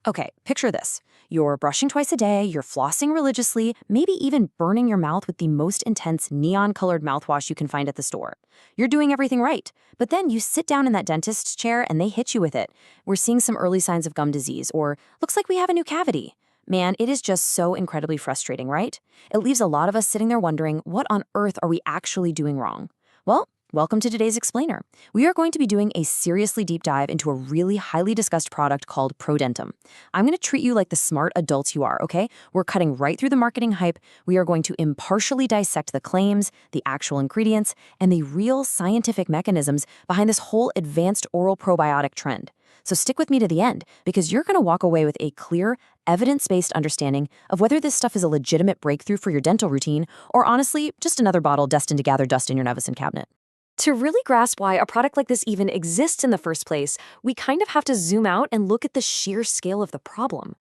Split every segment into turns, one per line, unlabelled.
Okay, picture this. You're brushing twice a day, you're flossing religiously, maybe even burning your mouth with the most intense neon-colored mouthwash you can find at the store. You're doing everything right, but then you sit down in that dentist's chair and they hit you with it. We're seeing some early signs of gum disease, or looks like we have a new cavity. Man, it is just so incredibly frustrating, right? It leaves a lot of us sitting there wondering, what on earth are we actually doing wrong? Well, welcome to today's Explainer. We are going to be doing a seriously deep dive into a really highly discussed product called Prodentim. I'm going to treat you like the smart adults you are, okay? We're cutting right through the marketing hype. We are going to impartially dissect the claims, the actual ingredients, and the real scientific mechanisms behind this whole advanced oral probiotic trend. So stick with me to the end, because you're going to walk away with a clear, evidence-based understanding of whether this stuff is a legitimate breakthrough for your dental routine, or honestly, just another bottle destined to gather dust in your Nevison cabinet. To really grasp why a product like this even exists in the first place, we kind of have to zoom out and look at the sheer scale of the problem.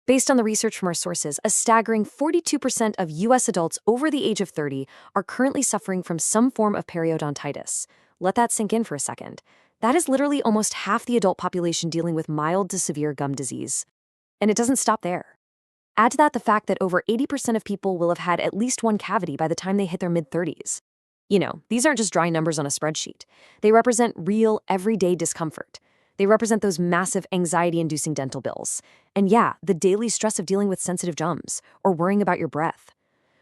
Based on the research from our sources, a staggering 42% of U.S. adults over the age of 30 are currently suffering from some form of periodontitis. Let that sink in for a second. That is literally almost half the adult population dealing with mild to severe gum disease. And it doesn't stop there. Add to that the fact that over 80% of people will have had at least one cavity by the time they hit their mid-30s. You know, these aren't just dry numbers on a spreadsheet. They represent real, everyday discomfort. They represent those massive anxiety-inducing dental bills. And yeah, the daily stress of dealing with sensitive gums or worrying about your breath.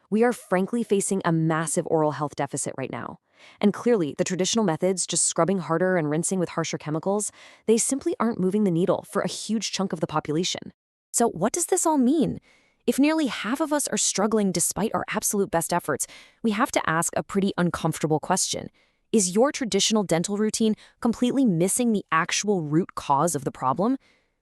We are frankly facing a massive oral health deficit right now. And clearly, the traditional methods, just scrubbing harder and rinsing with harsher chemicals, they simply aren't moving the needle for a huge chunk of the population. So what does this all mean? If nearly half of us are struggling despite our absolute best efforts, we have to ask a pretty uncomfortable question. Is your traditional dental routine completely missing the actual root cause of the problem?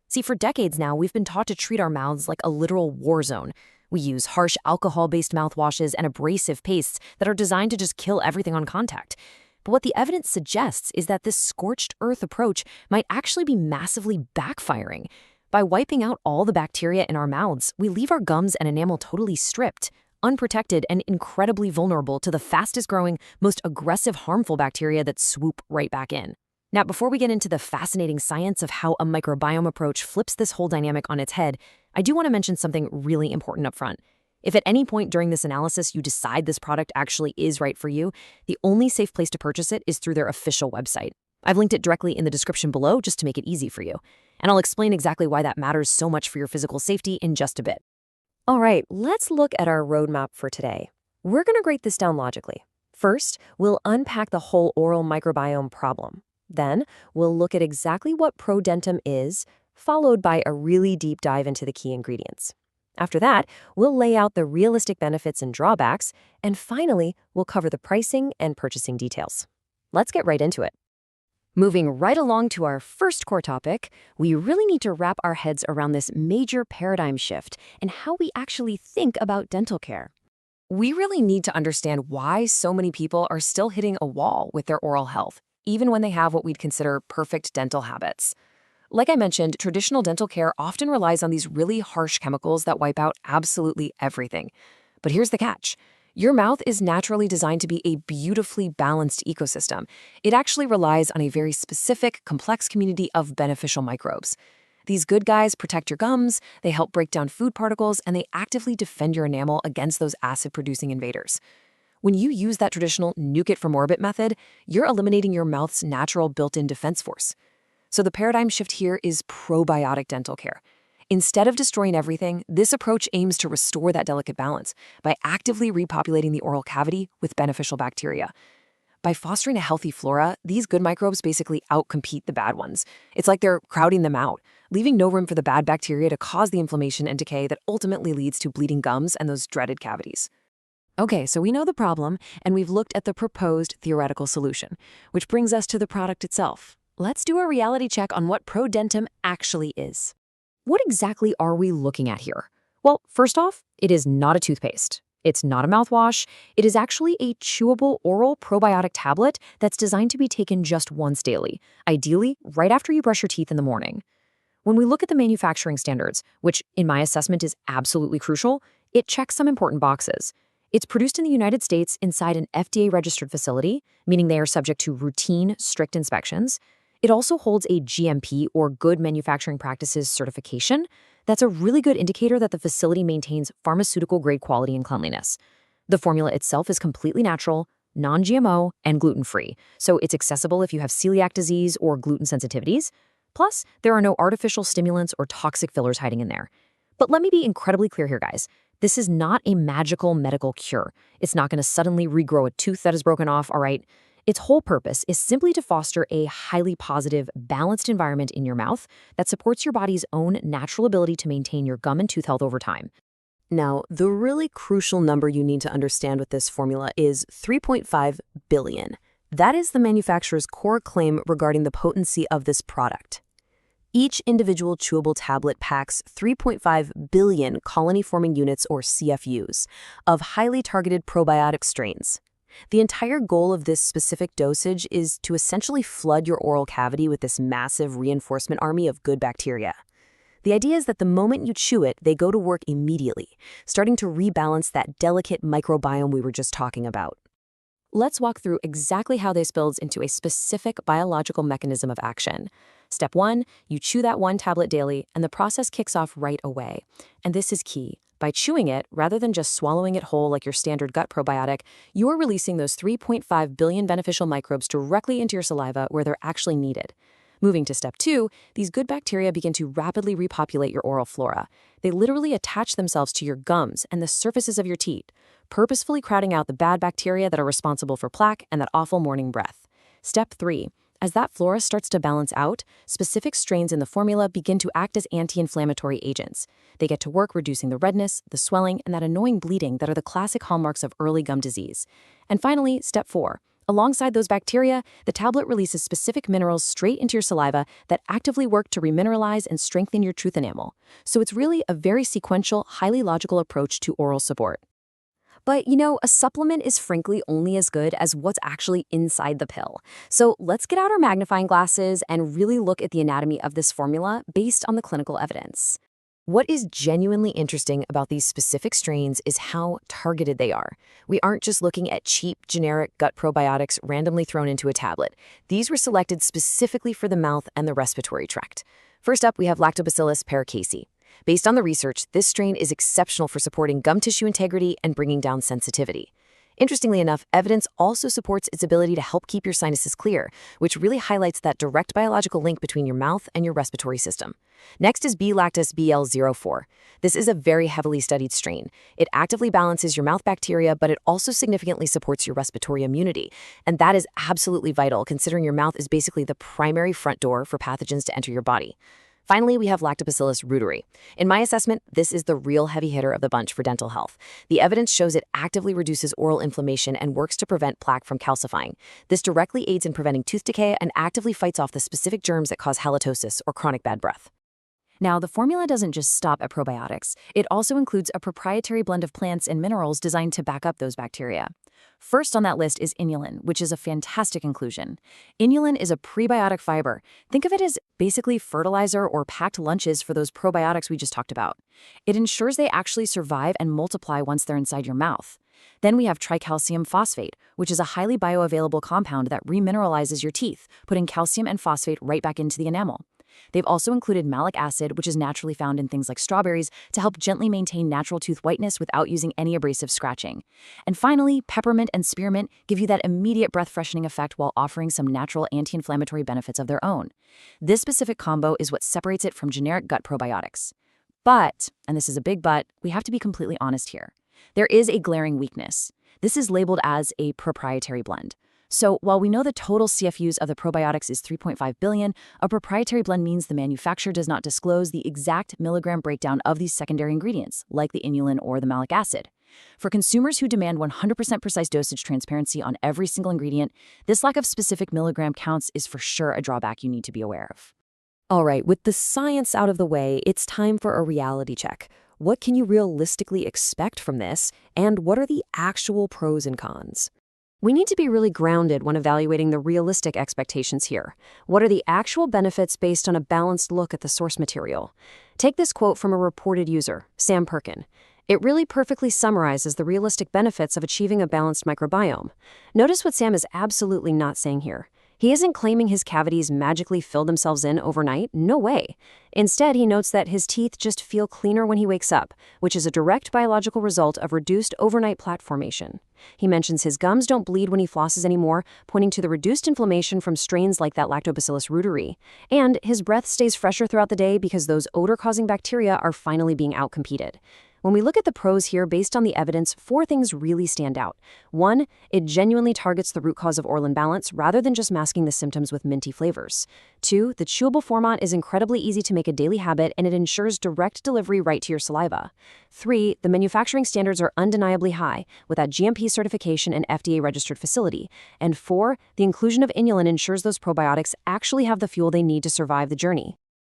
See, for decades now, we've been taught to treat our mouths like a literal war zone. We use harsh alcohol-based mouthwashes and abrasive pastes that are designed to just kill everything on contact. But what the evidence suggests is that this scorched earth approach might actually be massively backfiring. By wiping out all the bacteria in our mouths, we leave our gums and enamel totally stripped, unprotected, and incredibly vulnerable to the fastest-growing, most aggressive, harmful bacteria that swoop right back in. Now, before we get into the fascinating science of how a microbiome approach flips this whole dynamic on its head, I do want to mention something really important up front. If at any point during this analysis you decide this product actually is right for you, the only safe place to purchase it is through their official website. I've linked it directly in the description below just to make it easy for you. And I'll explain exactly why that matters so much for your physical safety in just a bit. All right, let's look at our roadmap for today. We're going to break this down logically. First, we'll unpack the whole oral microbiome problem. Then, we'll look at exactly what Prodentim is, followed by a really deep dive into the key ingredients. After that, we'll lay out the realistic benefits and drawbacks, and finally, we'll cover the pricing and purchasing details. Let's get right into it. Moving right along to our first core topic, we really need to wrap our heads around this major paradigm shift and how we actually think about dental care. We really need to understand why so many people are still hitting a wall with their oral health, even when they have what we'd consider perfect dental habits. Like I mentioned, traditional dental care often relies on these really harsh chemicals that wipe out absolutely everything. But here's the catch. Your mouth is naturally designed to be a beautifully balanced ecosystem. It actually relies on a very specific, complex community of beneficial microbes. These good guys protect your gums, they help break down food particles, and they actively defend your enamel against those acid-producing invaders. When you use that traditional nuke it from orbit method, you're eliminating your mouth's natural built-in defense force. So the paradigm shift here is probiotic dental care. Instead of destroying everything, this approach aims to restore that delicate balance by actively repopulating the oral cavity with beneficial bacteria. By fostering a healthy flora, these good microbes basically outcompete the bad ones. It's like they're crowding them out, leaving no room for the bad bacteria to cause the inflammation and decay that ultimately leads to bleeding gums and those dreaded cavities. Okay, so we know the problem, and we've looked at the proposed theoretical solution, which brings us to the product itself. Let's do a reality check on what Prodentim actually is. What exactly are we looking at here? Well, first off, it is not a toothpaste. It's not a mouthwash. It is actually a chewable oral probiotic tablet that's designed to be taken just once daily, ideally right after you brush your teeth in the morning. When we look at the manufacturing standards, which in my assessment is absolutely crucial, it checks some important boxes. It's produced in the United States inside an FDA-registered facility, meaning they are subject to routine, strict inspections. It also holds a GMP or Good Manufacturing Practices certification. That's a really good indicator that the facility maintains pharmaceutical-grade quality and cleanliness. The formula itself is completely natural, non-GMO, and gluten-free, so it's accessible if you have celiac disease or gluten sensitivities. Plus, there are no artificial stimulants or toxic fillers hiding in there. But let me be incredibly clear here, guys. This is not a magical medical cure. It's not going to suddenly regrow a tooth that is broken off, all right? Its whole purpose is simply to foster a highly positive, balanced environment in your mouth that supports your body's own natural ability to maintain your gum and tooth health over time. Now, the really crucial number you need to understand with this formula is 3.5 billion. That is the manufacturer's core claim regarding the potency of this product. Each individual chewable tablet packs 3.5 billion colony-forming units, or CFUs, of highly targeted probiotic strains. The entire goal of this specific dosage is to essentially flood your oral cavity with this massive reinforcement army of good bacteria. The idea is that the moment you chew it, they go to work immediately, starting to rebalance that delicate microbiome we were just talking about. Let's walk through exactly how this builds into a specific biological mechanism of action. Step 1, you chew that one tablet daily, and the process kicks off right away. And this is key. By chewing it, rather than just swallowing it whole like your standard gut probiotic, you're releasing those 3.5 billion beneficial microbes directly into your saliva where they're actually needed. Moving to step 2, these good bacteria begin to rapidly repopulate your oral flora. They literally attach themselves to your gums and the surfaces of your teeth, purposefully crowding out the bad bacteria that are responsible for plaque and that awful morning breath. Step 3. As that flora starts to balance out, specific strains in the formula begin to act as anti-inflammatory agents. They get to work reducing the redness, the swelling, and that annoying bleeding that are the classic hallmarks of early gum disease. And finally, step 4. Alongside those bacteria, the tablet releases specific minerals straight into your saliva that actively work to remineralize and strengthen your tooth enamel. So it's really a very sequential, highly logical approach to oral support. But, a supplement is frankly only as good as what's actually inside the pill. So let's get out our magnifying glasses and really look at the anatomy of this formula based on the clinical evidence. What is genuinely interesting about these specific strains is how targeted they are. We aren't just looking at cheap, generic gut probiotics randomly thrown into a tablet. These were selected specifically for the mouth and the respiratory tract. First up, we have Lactobacillus Paracasei. Based on the research, this strain is exceptional for supporting gum tissue integrity and bringing down sensitivity. Interestingly enough, evidence also supports its ability to help keep your sinuses clear, which really highlights that direct biological link between your mouth and your respiratory system. Next is Lactis BL-04. This is a very heavily studied strain. It actively balances your mouth bacteria, but it also significantly supports your respiratory immunity. And that is absolutely vital, considering your mouth is basically the primary front door for pathogens to enter your body. Finally, we have Lactobacillus Reuteri. In my assessment, this is the real heavy hitter of the bunch for dental health. The evidence shows it actively reduces oral inflammation and works to prevent plaque from calcifying. This directly aids in preventing tooth decay and actively fights off the specific germs that cause halitosis or chronic bad breath. Now, the formula doesn't just stop at probiotics. It also includes a proprietary blend of plants and minerals designed to back up those bacteria. First on that list is inulin, which is a fantastic inclusion. Inulin is a prebiotic fiber. Think of it as basically fertilizer or packed lunches for those probiotics we just talked about. It ensures they actually survive and multiply once they're inside your mouth. Then we have Tricalcium phosphate, which is a highly bioavailable compound that remineralizes your teeth, putting calcium and phosphate right back into the enamel. They've also included malic acid, which is naturally found in things like strawberries, to help gently maintain natural tooth whiteness without using any abrasive scratching. And finally, peppermint and spearmint give you that immediate breath-freshening effect while offering some natural anti-inflammatory benefits of their own. This specific combo is what separates it from generic gut probiotics. But, and this is a big but, we have to be completely honest here. There is a glaring weakness. This is labeled as a proprietary blend. So while we know the total CFUs of the probiotics is 3.5 billion, a proprietary blend means the manufacturer does not disclose the exact milligram breakdown of these secondary ingredients, like the inulin or the malic acid. For consumers who demand 100% precise dosage transparency on every single ingredient, this lack of specific milligram counts is for sure a drawback you need to be aware of. All right, with the science out of the way, it's time for a reality check. What can you realistically expect from this, and what are the actual pros and cons? We need to be really grounded when evaluating the realistic expectations here. What are the actual benefits based on a balanced look at the source material? Take this quote from a reported user, Sam Perkin. It really perfectly summarizes the realistic benefits of achieving a balanced microbiome. Notice what Sam is absolutely not saying here.
He isn't claiming his cavities magically fill themselves in overnight. No way. Instead, he notes that his teeth just feel cleaner when he wakes up, which is a direct biological result of reduced overnight plaque formation. He mentions his gums don't bleed when he flosses anymore, pointing to the reduced inflammation from strains like that Lactobacillus Reuteri. And his breath stays fresher throughout the day because those odor-causing bacteria are finally being outcompeted. When we look at the pros here based on the evidence, 4 things really stand out. 1, it genuinely targets the root cause of oral imbalance rather than just masking the symptoms with minty flavors. 2, the chewable format is incredibly easy to make a daily habit and it ensures direct delivery right to your saliva. 3, the manufacturing standards are undeniably high, with that GMP certification and FDA-registered facility. And 4, the inclusion of inulin ensures those probiotics actually have the fuel they need to survive the journey.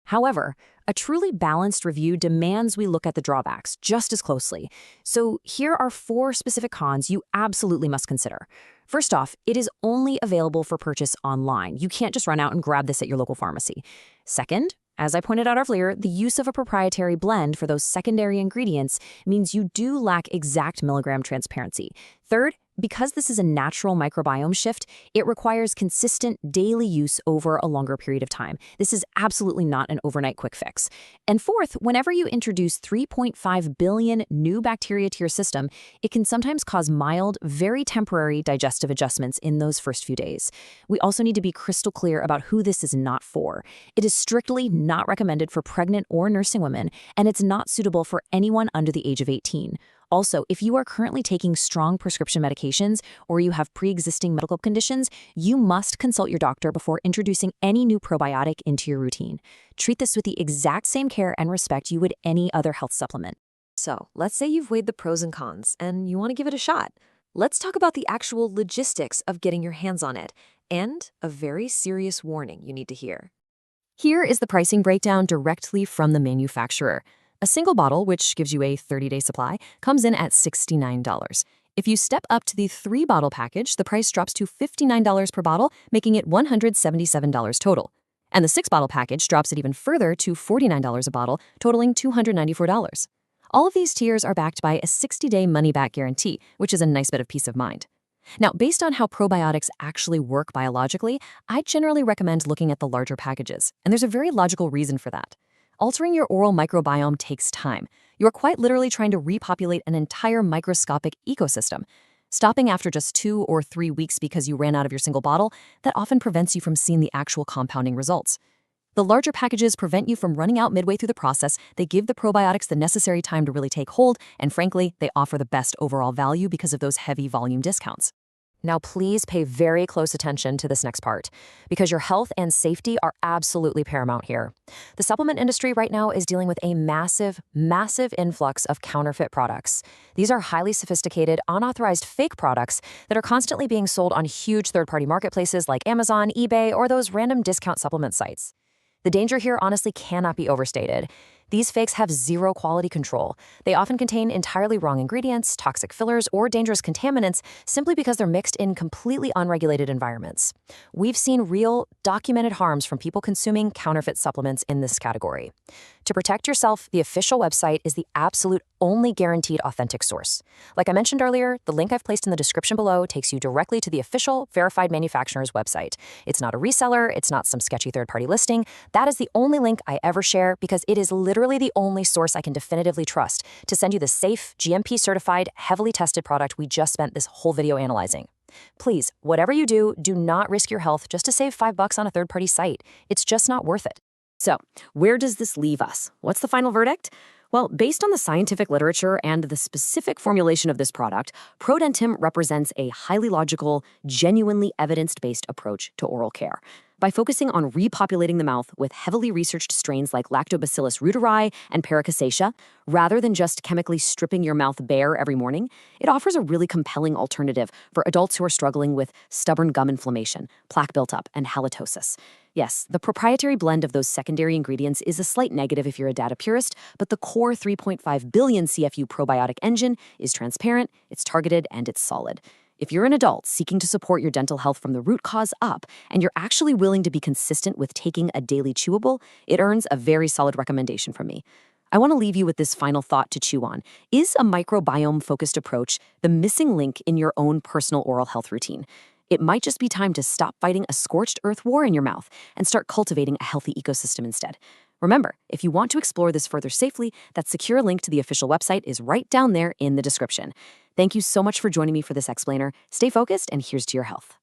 However, a truly balanced review demands we look at the drawbacks just as closely. So here are 4 specific cons you absolutely must consider. First off, it is only available for purchase online. You can't just run out and grab this at your local pharmacy. Second, as I pointed out earlier, the use of a proprietary blend for those secondary ingredients means you do lack exact milligram transparency. Third, because this is a natural microbiome shift, it requires consistent daily use over a longer period of time. This is absolutely not an overnight quick fix. And fourth, whenever you introduce 3.5 billion new bacteria to your system, it can sometimes cause mild, very temporary digestive adjustments in those first few days. We also need to be crystal clear about who this is not for. It is strictly not recommended for pregnant or nursing women, and it's not suitable for anyone under the age of 18. Also, if you are currently taking strong prescription medications or you have pre-existing medical conditions, you must consult your doctor before introducing any new probiotic into your routine. Treat this with the exact same care and respect you would any other health supplement.
So, let's say you've weighed the pros and cons and you want to give it a shot. Let's talk about the actual logistics of getting your hands on it and a very serious warning you need to hear. Here is the pricing breakdown directly from the manufacturer. A single bottle, which gives you a 30-day supply, comes in at $69. If you step up to the 3-bottle package, the price drops to $59 per bottle, making it $177 total. And the 6-bottle package drops it even further to $49 a bottle, totaling $294. All of these tiers are backed by a 60-day money-back guarantee, which is a nice bit of peace of mind. Now, based on how probiotics actually work biologically, I generally recommend looking at the larger packages, and there's a very logical reason for that. Altering your oral microbiome takes time. You're quite literally trying to repopulate an entire microscopic ecosystem. Stopping after just 2 or 3 weeks because you ran out of your single bottle, that often prevents you from seeing the actual compounding results. The larger packages prevent you from running out midway through the process, they give the probiotics the necessary time to really take hold, and frankly, they offer the best overall value because of those heavy volume discounts. Now, please pay very close attention to this next part, because your health and safety are absolutely paramount here. The supplement industry right now is dealing with a massive influx of counterfeit products. These are highly sophisticated, unauthorized fake products that are constantly being sold on huge third-party marketplaces like Amazon, eBay, or those random discount supplement sites. The danger here honestly cannot be overstated. These fakes have zero quality control. They often contain entirely wrong ingredients, toxic fillers, or dangerous contaminants simply because they're mixed in completely unregulated environments. We've seen real, documented harms from people consuming counterfeit supplements in this category. To protect yourself, the official website is the absolute only guaranteed authentic source. Like I mentioned earlier, the link I've placed in the description below takes you directly to the official, verified manufacturer's website. It's not a reseller, it's not some sketchy third-party listing. That is the only link I ever share because it is literally the only source I can definitively trust to send you the safe, GMP-certified, heavily tested product we just spent this whole video analyzing. Please, whatever you do, do not risk your health just to save $5 on a third-party site. It's just not worth it.
So, where does this leave us? What's the final verdict? Well, based on the scientific literature and the specific formulation of this product, Prodentim represents a highly logical, genuinely evidence-based approach to oral care. By focusing on repopulating the mouth with heavily researched strains like Lactobacillus Reuteri and Paracasei, rather than just chemically stripping your mouth bare every morning, it offers a really compelling alternative for adults who are struggling with stubborn gum inflammation, plaque buildup, and halitosis. Yes, the proprietary blend of those secondary ingredients is a slight negative if you're a data purist, but the core 3.5 billion CFU probiotic engine is transparent, it's targeted, and it's solid. If you're an adult seeking to support your dental health from the root cause up, and you're actually willing to be consistent with taking a daily chewable, it earns a very solid recommendation from me. I want to leave you with this final thought to chew on. Is a microbiome-focused approach the missing link in your own personal oral health routine? It might just be time to stop fighting a scorched earth war in your mouth and start cultivating a healthy ecosystem instead. Remember, if you want to explore this further safely, that secure link to the official website is right down there in the description. Thank you so much for joining me for this explainer. Stay focused, and here's to your health.